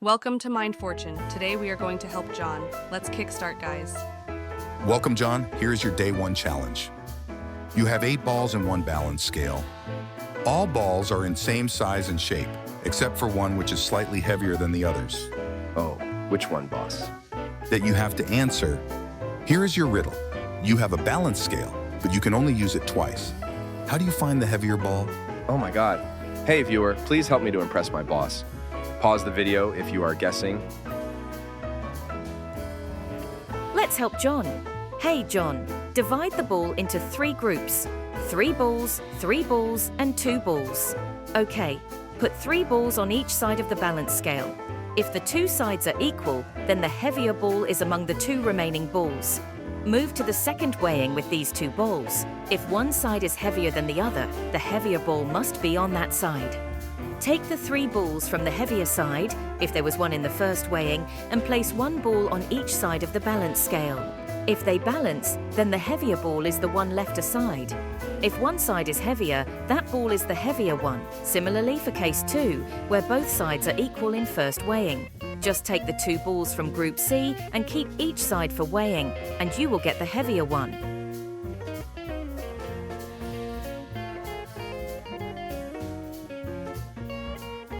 Welcome to Mind Fortune. Today we are going to help John. Let's kickstart, guys. Welcome, John. Here's your day one challenge. You have 8 balls and 1 balance scale. All balls are in same size and shape, except for one which is slightly heavier than the others, Oh, which one, boss? that you have to answer. Here is your riddle. You have a balance scale, but you can only use it twice. How do you find the heavier ball? Oh my god. Hey viewer, please help me to impress my boss. Pause the video if you are guessing. Let's help John. Hey John, divide the ball into 3 groups. 3 balls, 3 balls, and 2 balls. Okay, put 3 balls on each side of the balance scale. If the 2 sides are equal, then the heavier ball is among the 2 remaining balls. Move to the second weighing with these 2 balls. If one side is heavier than the other, the heavier ball must be on that side. Take the 3 balls from the heavier side, if there was one in the first weighing, and place 1 ball on each side of the balance scale. If they balance, then the heavier ball is the one left aside. If one side is heavier, that ball is the heavier one. Similarly for case 2, where both sides are equal in first weighing. Just take the 2 balls from group C and keep each side for weighing, and you will get the heavier one.